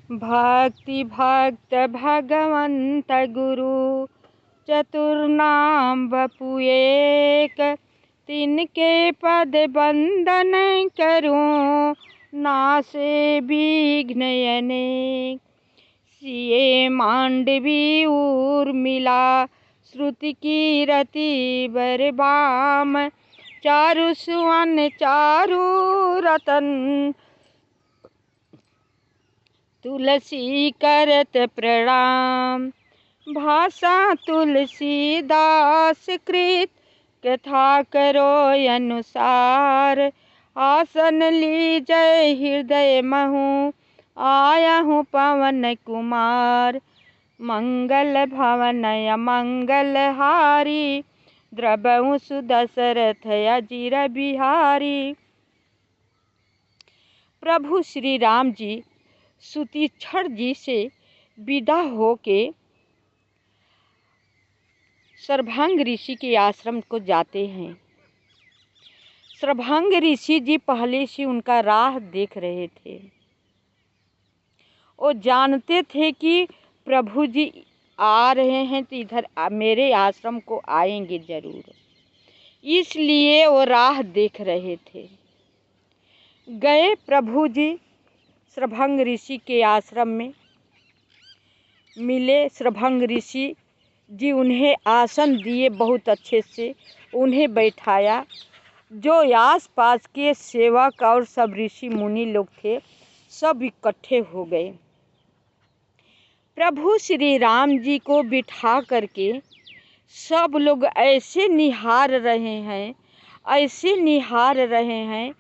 भक्ति भक्त भगवंत गुरु चतुर्नाम बपु एक। तिनके पद बंदन करूं नासे विघ्न अनेक। सिए मांडवी उर्मिला श्रुति कीरति बरबाम। चारु सुवन चारु रतन तुलसी करत प्रणाम। भाषा तुलसीदास कृत कथा करो अनुसार। आसन लीजय हृदय महु आया हूँ पवन कुमार। मंगल भवन मंगल हारी द्रवहु सुदशरथ अजीर बिहारी। प्रभु श्री राम जी सुतीक्षण जी से विदा होके सर्वांग ऋषि के आश्रम को जाते हैं। सर्वांग ऋषि जी पहले से उनका राह देख रहे थे। वो जानते थे कि प्रभु जी आ रहे हैं तो इधर मेरे आश्रम को आएंगे जरूर, इसलिए वो राह देख रहे थे। गए प्रभु जी सर्वांग ऋषि के आश्रम में मिले। सर्वांग ऋषि जी उन्हें आसन दिए, बहुत अच्छे से उन्हें बैठाया। जो आस पास के सेवक और सब ऋषि मुनि लोग थे सब इकट्ठे हो गए। प्रभु श्री राम जी को बिठा करके सब लोग ऐसे निहार रहे हैं, ऐसे निहार रहे हैं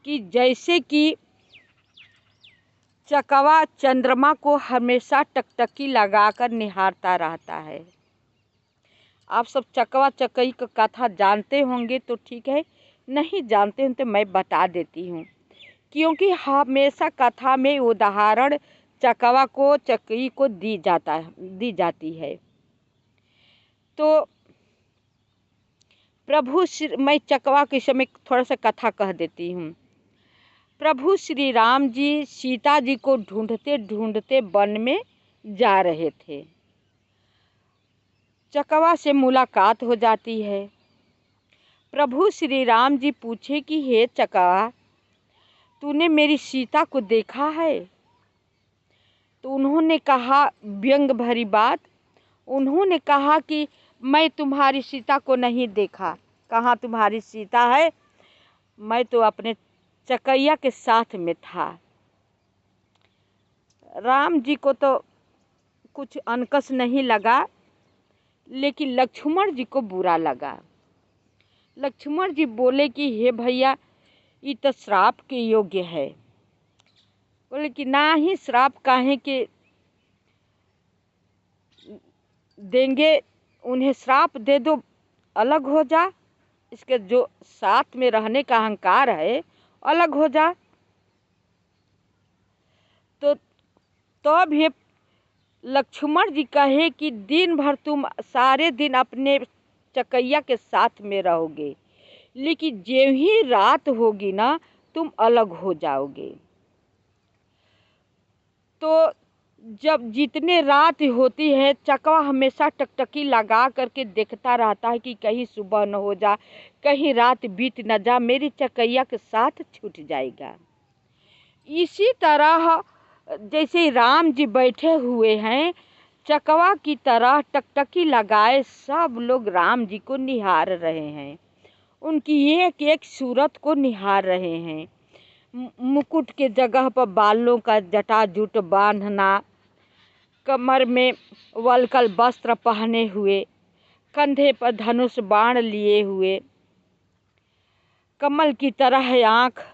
कि जैसे कि चकवा चंद्रमा को हमेशा टकटकी लगाकर निहारता रहता है। आप सब चकवा चकई का कथा जानते होंगे तो ठीक है, नहीं जानते हैं तो मैं बता देती हूँ, क्योंकि हमेशा कथा में उदाहरण चकवा को चकई को दी जाती है। तो मैं चकवा के समय थोड़ा सा कथा कह देती हूँ। प्रभु श्री राम जी सीता जी को ढूंढते ढूंढते वन में जा रहे थे। चकवा से मुलाकात हो जाती है। प्रभु श्री राम जी पूछे कि हे चकवा, तूने मेरी सीता को देखा है? तो उन्होंने कहा व्यंग भरी बात, उन्होंने कहा कि मैं तुम्हारी सीता को नहीं देखा। कहाँ तुम्हारी सीता है? मैं तो अपने चकैया के साथ में था। राम जी को तो कुछ अनकस नहीं लगा, लेकिन लक्ष्मण जी को बुरा लगा। लक्ष्मण जी बोले कि हे भैया, ये तो श्राप के योग्य है। बोले कि ना ही श्राप काहे के देंगे, उन्हें श्राप दे दो, अलग हो जा। इसके जो साथ में रहने का अहंकार है अलग हो जा। तो भी लक्ष्मण जी कहे कि दिन भर तुम सारे दिन अपने चकैया के साथ में रहोगे, लेकिन जो ही रात होगी ना तुम अलग हो जाओगे। तो जब जितने रात होती है चकवा हमेशा टकटकी लगा करके देखता रहता है कि कहीं सुबह न हो जा, कहीं रात बीत न जा, मेरी चकैया के साथ छूट जाएगा। इसी तरह जैसे राम जी बैठे हुए हैं चकवा की तरह टकटकी लगाए सब लोग राम जी को निहार रहे हैं, उनकी एक एक सूरत को निहार रहे हैं। मुकुट के जगह पर बालों का जटाजूट बांधना, कमर में वलकल वस्त्र पहने हुए, कंधे पर धनुष बाण लिए हुए, कमल की तरह आँख,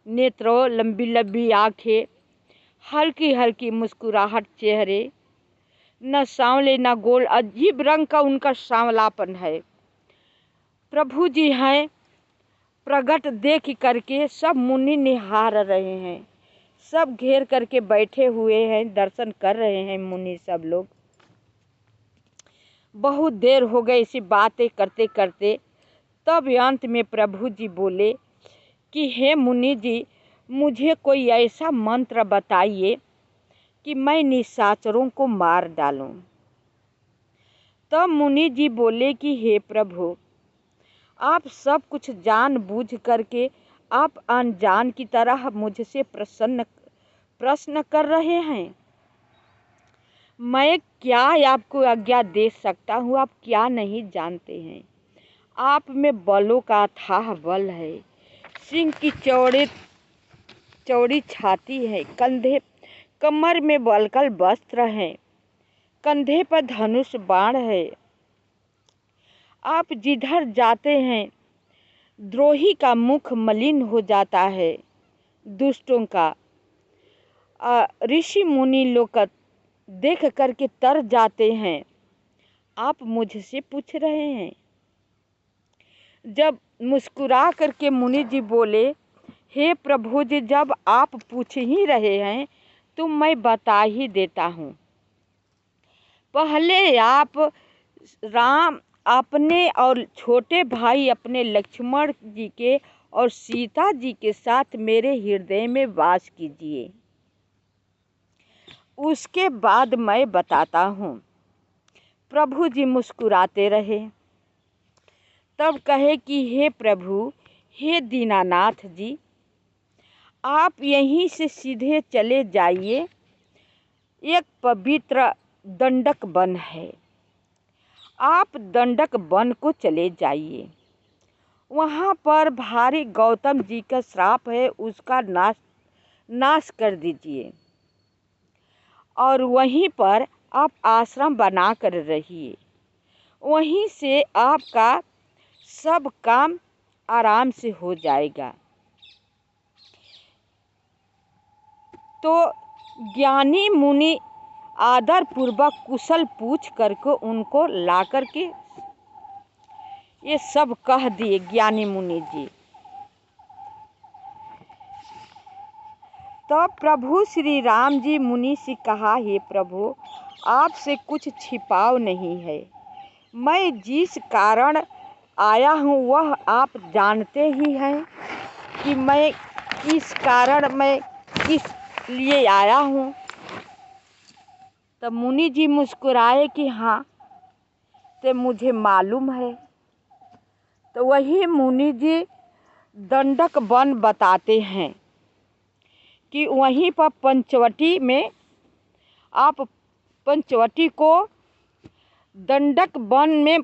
नेत्रों लंबी लंबी आँखें, हल्की हल्की मुस्कुराहट चेहरे, न सांवले न गोल, अजीब रंग का उनका सांवलापन है। प्रभु जी हैं प्रगट देख करके सब मुनि निहार रहे हैं, सब घेर करके बैठे हुए हैं, दर्शन कर रहे हैं मुनि सब लोग। बहुत देर हो गई इसी बातें करते करते, तब अंत में प्रभु जी बोले कि हे मुनि जी, मुझे कोई ऐसा मंत्र बताइए कि मैं निशाचरों को मार डालूं। तब मुनि जी बोले कि हे प्रभु, आप सब कुछ जान बूझ करके आप अनजान की तरह मुझसे प्रश्न कर रहे हैं। मैं क्या आपको आज्ञा दे सकता हूँ? आप क्या नहीं जानते हैं? आप में बलों का अथाह बल है, सिंह की चौड़ी छाती है, कमर में वल्कल वस्त्र है, कंधे पर धनुष बाण है। आप जिधर जाते हैं द्रोही का मुख मलिन हो जाता है, दुष्टों का ऋषि मुनि लोग देख करके तर जाते हैं। आप मुझसे पूछ रहे हैं। जब मुस्कुरा करके मुनि जी बोले, हे प्रभु जी, जब आप पूछ ही रहे हैं तो मैं बता ही देता हूँ। पहले आप राम अपने और छोटे भाई अपने लक्ष्मण जी के और सीता जी के साथ मेरे हृदय में वास कीजिए, उसके बाद मैं बताता हूँ। प्रभु जी मुस्कुराते रहे। तब कहे कि हे प्रभु, हे दीनानाथ जी, आप यहीं से सीधे चले जाइए। एक पवित्र दंडक वन है, आप दंडक वन को चले जाइए। वहाँ पर भारी गौतम जी का श्राप है, उसका नाश कर दीजिए और वहीं पर आप आश्रम बना कर रहिए। वहीं से आपका सब काम आराम से हो जाएगा। तो ज्ञानी मुनि आदर पूर्वक कुशल पूछ करके उनको ला करके ये सब कह दिए। ज्ञानी मुनि जी तो प्रभु श्री राम जी मुनि से कहा, हे प्रभु, आपसे कुछ छिपाव नहीं है। मैं जिस कारण आया हूँ वह आप जानते ही हैं कि मैं किस कारण, मैं किस लिए आया हूँ। तब मुनि जी मुस्कुराए कि हाँ, तो मुझे मालूम है। तो वही मुनि जी दंडक वन बताते हैं कि वहीं पर पंचवटी में, आप पंचवटी को दंडक वन में,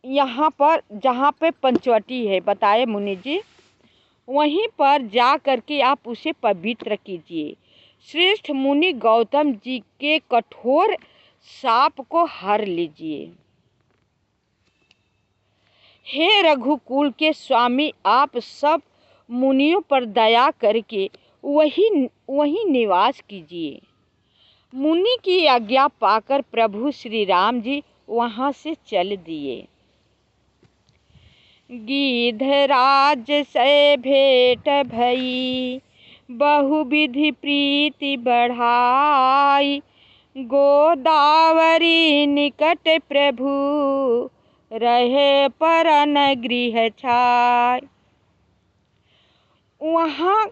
यहाँ पर जहाँ पे पंचवटी है बताए मुनि जी, वहीं पर जा करके आप उसे पवित्र कीजिए। श्रेष्ठ मुनि गौतम जी के कठोर शाप को हर लीजिए। हे रघुकुल के स्वामी, आप सब मुनियों पर दया करके वही निवास कीजिए। मुनि की आज्ञा पाकर प्रभु श्री राम जी वहाँ से चल दिए। गिधराज से भेंट भई, बहुविधि प्रीति बढ़ाई, गोदावरी निकट प्रभु रहे परन गृह छाय। वहाँ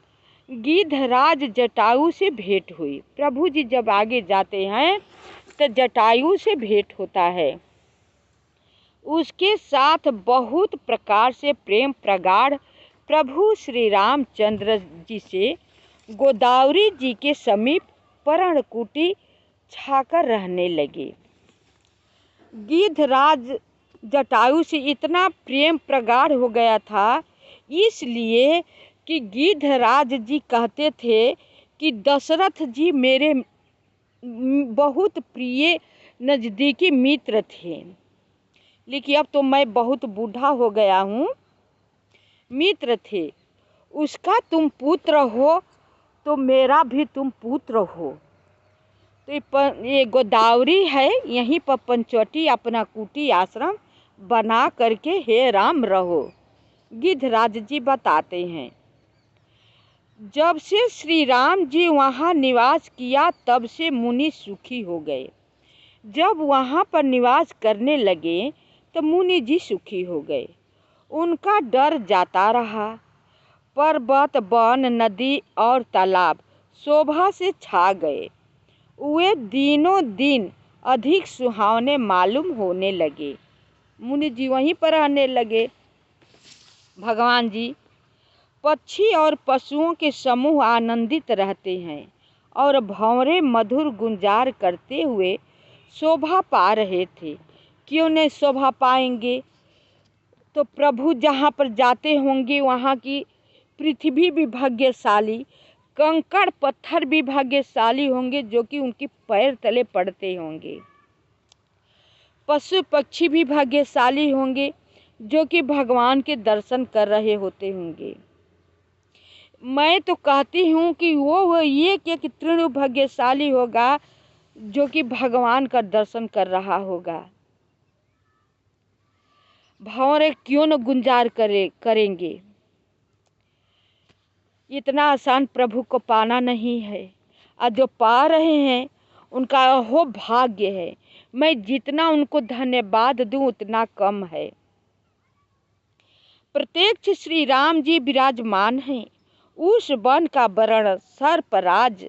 गिधराज जटायु से भेंट हुई। प्रभु जी जब आगे जाते हैं तो जटायु से भेंट होता है। उसके साथ बहुत प्रकार से प्रेम प्रगाढ़ प्रभु श्री रामचंद्र जी से गोदावरी जी के समीप पर्णकुटी छाकर रहने लगे। गिधराज जटायु से इतना प्रेम प्रगाढ़ हो गया था, इसलिए कि गिधराज जी कहते थे कि दशरथ जी मेरे बहुत प्रिय नज़दीकी मित्र थे, लेकिन अब तो मैं बहुत बूढ़ा हो गया हूँ। मित्र थे, उसका तुम पुत्र हो तो मेरा भी तुम पुत्र हो। तो ये गोदावरी है, यहीं पर पंचवटी अपना कुटी आश्रम बना करके हे राम रहो। गिधराज जी बताते हैं, जब से श्री राम जी वहाँ निवास किया तब से मुनि सुखी हो गए। जब वहाँ पर निवास करने लगे तो मुनि जी सुखी हो गए। उनका डर जाता रहा। पर्वत, वन, नदी और तालाब शोभा से छा गए। वे दिनों दिन अधिक सुहावने मालूम होने लगे। मुनि जी वहीं पर रहने लगे। भगवान जी पक्षी और पशुओं के समूह आनंदित रहते हैं और भंवरे मधुर गुंजार करते हुए शोभा पा रहे थे। क्यों नहीं शोभा पाएंगे? तो प्रभु जहाँ पर जाते होंगे वहाँ की पृथ्वी भी भाग्यशाली, कंकड़ पत्थर भी भाग्यशाली होंगे जो कि उनके पैर तले पड़ते होंगे। पशु पक्षी भी भाग्यशाली होंगे जो कि भगवान के दर्शन कर रहे होते होंगे। मैं तो कहती हूँ कि वो एक तृण भाग्यशाली होगा जो कि भगवान का दर्शन कर रहा होगा। भंवरे क्यों न गुंजार करेंगे? इतना आसान प्रभु को पाना नहीं है, और जो पा रहे हैं उनका अहो भाग्य है। मैं जितना उनको धन्यवाद दूं उतना कम है। प्रत्यक्ष श्री राम जी विराजमान हैं। उस वन का वर्णन सर्पराज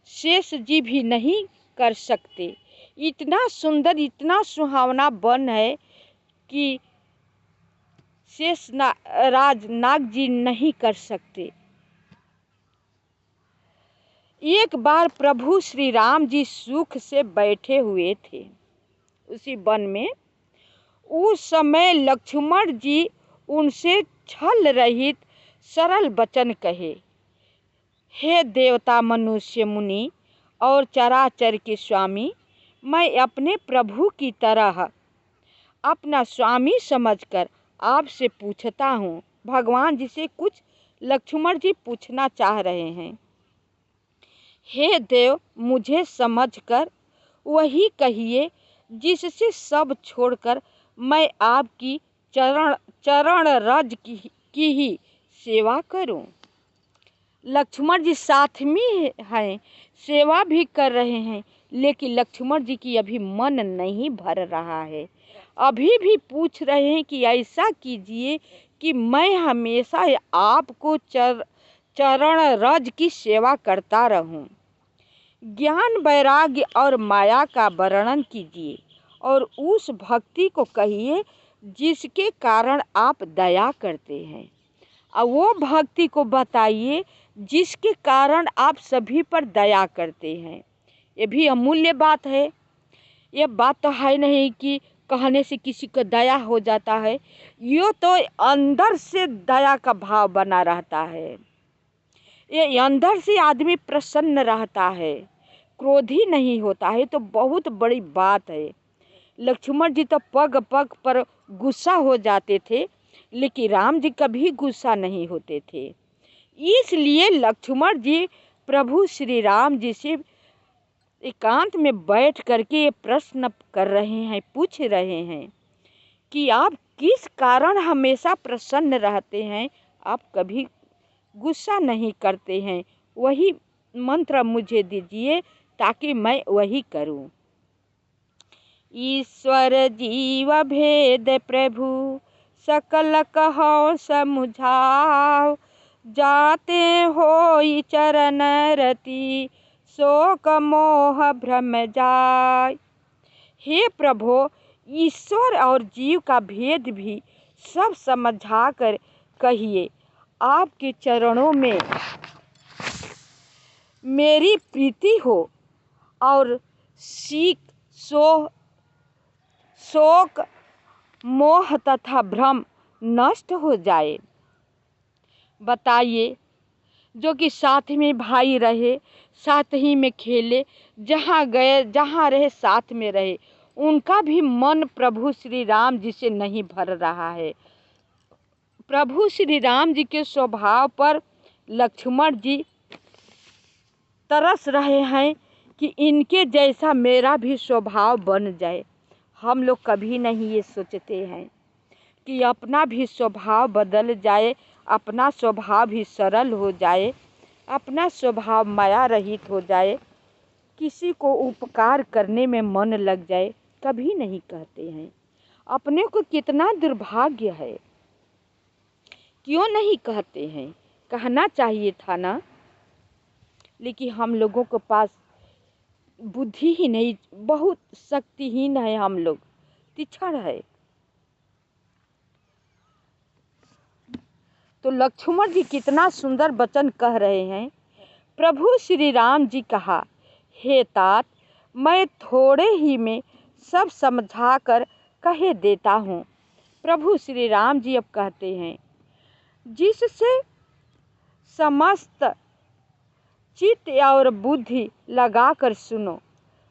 शेष जी भी नहीं कर सकते। इतना सुंदर, इतना सुहावना वन है कि शेष राज नाग जी नहीं कर सकते। एक बार प्रभु श्री राम जी सुख से बैठे हुए थे उसी वन में। उस समय लक्ष्मण जी उनसे छल रहित सरल वचन कहे, हे देवता मनुष्य मुनि और चराचर के स्वामी, मैं अपने प्रभु की तरह अपना स्वामी समझकर आपसे पूछता हूँ। भगवान जी से कुछ लक्ष्मण जी पूछना चाह रहे हैं। हे देव, मुझे समझकर वही कहिए जिससे सब छोड़कर मैं आपकी चरण रज की ही सेवा करूं। लक्ष्मण जी साथ में हैं, सेवा भी कर रहे हैं, लेकिन लक्ष्मण जी की अभी मन नहीं भर रहा है। अभी भी पूछ रहे हैं कि ऐसा कीजिए कि मैं हमेशा आपको चरण रज की सेवा करता रहूं। ज्ञान वैराग्य और माया का वर्णन कीजिए और उस भक्ति को कहिए जिसके कारण आप दया करते हैं, और वो भक्ति को बताइए जिसके कारण आप सभी पर दया करते हैं। ये भी अमूल्य बात है। ये बात तो है नहीं कि कहने से किसी को दया हो जाता है। ये तो अंदर से दया का भाव बना रहता है। ये अंदर से आदमी प्रसन्न रहता है, क्रोधी नहीं होता है, तो बहुत बड़ी बात है। लक्ष्मण जी तो पग पग पर गुस्सा हो जाते थे, लेकिन राम जी कभी गुस्सा नहीं होते थे। इसलिए लक्ष्मण जी प्रभु श्री राम जी से एकांत में बैठ करके ये प्रश्न कर रहे हैं, पूछ रहे हैं कि आप किस कारण हमेशा प्रसन्न रहते हैं, आप कभी गुस्सा नहीं करते हैं। वही मंत्र मुझे दीजिए ताकि मैं वही करूं। ईश्वर जीव भेद प्रभु सकल कहो समुझाओ, जाते होई चरण रति शोक मोह भ्रम जाय। हे प्रभु, ईश्वर और जीव का भेद भी सब समझा कर कहिए। आपके चरणों में मेरी प्रीति हो और शोक मोह तथा भ्रम नष्ट हो जाए। बताइए, जो कि साथ में भाई रहे, साथ ही में खेले, जहाँ गए जहाँ रहे साथ में रहे, उनका भी मन प्रभु श्री राम जी से नहीं भर रहा है। प्रभु श्री राम जी के स्वभाव पर लक्ष्मण जी तरस रहे हैं कि इनके जैसा मेरा भी स्वभाव बन जाए। हम लोग कभी नहीं ये सोचते हैं कि अपना भी स्वभाव बदल जाए, अपना स्वभाव भी सरल हो जाए, अपना स्वभाव माया रहित हो जाए, किसी को उपकार करने में मन लग जाए। कभी नहीं कहते हैं। अपने को कितना दुर्भाग्य है, क्यों नहीं कहते हैं? कहना चाहिए था ना। लेकिन हम लोगों के पास बुद्धि ही नहीं, बहुत शक्तिहीन है हम लोग, तिछड़ है। तो लक्ष्मण जी कितना सुंदर वचन कह रहे हैं। प्रभु श्री राम जी कहा, हे तात, मैं थोड़े ही में सब समझा कर कह देता हूँ। प्रभु श्री राम जी अब कहते हैं, जिससे समस्त चित्त और बुद्धि लगा कर सुनो,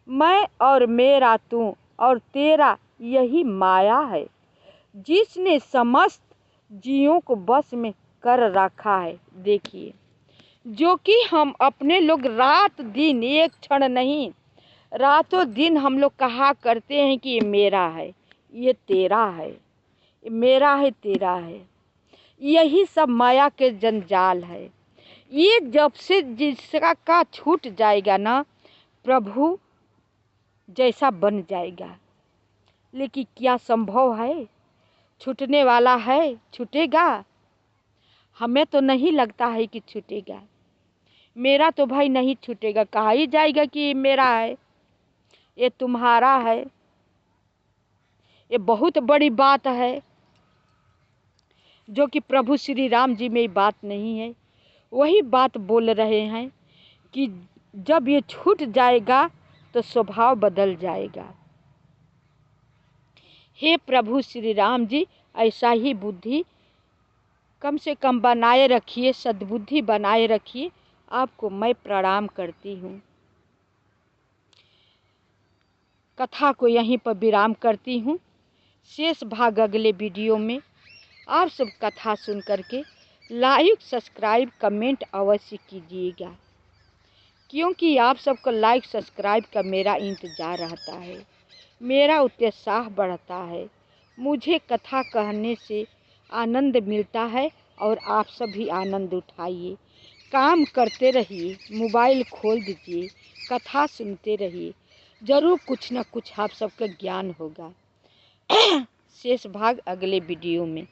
मैं और मेरा तू और तेरा यही माया है, जिसने समस्त जीवों को बस में कर रखा है। देखिए, जो कि हम अपने लोग रात दिन, एक क्षण नहीं, रातों दिन हम लोग कहा करते हैं कि ये मेरा है, ये तेरा है, ये मेरा है, तेरा है। यही सब माया के जंजाल है। ये जब से जिसका का छूट जाएगा ना, प्रभु जैसा बन जाएगा। लेकिन क्या संभव है? छूटने वाला है? छूटेगा? हमें तो नहीं लगता है कि छूटेगा। मेरा तो भाई नहीं छूटेगा। कहा ही जाएगा कि ये मेरा है, ये तुम्हारा है। ये बहुत बड़ी बात है, जो कि प्रभु श्री राम जी में बात नहीं है। वही बात बोल रहे हैं कि जब ये छूट जाएगा तो स्वभाव बदल जाएगा। हे प्रभु श्री राम जी, ऐसा ही बुद्धि कम से कम बनाए रखिए, सद्बुद्धि बनाए रखिए। आपको मैं प्रणाम करती हूँ। कथा को यहीं पर विराम करती हूँ। शेष भाग अगले वीडियो में। आप सब कथा सुन करके लाइक, सब्सक्राइब, कमेंट अवश्य कीजिएगा, क्योंकि आप सबको लाइक सब्सक्राइब का मेरा इंतज़ार रहता है। मेरा उत्साह बढ़ता है। मुझे कथा कहने से आनंद मिलता है और आप सभी आनंद उठाइए। काम करते रहिए, मोबाइल खोल दीजिए, कथा सुनते रहिए, ज़रूर कुछ न कुछ आप सबका ज्ञान होगा। शेष भाग अगले वीडियो में।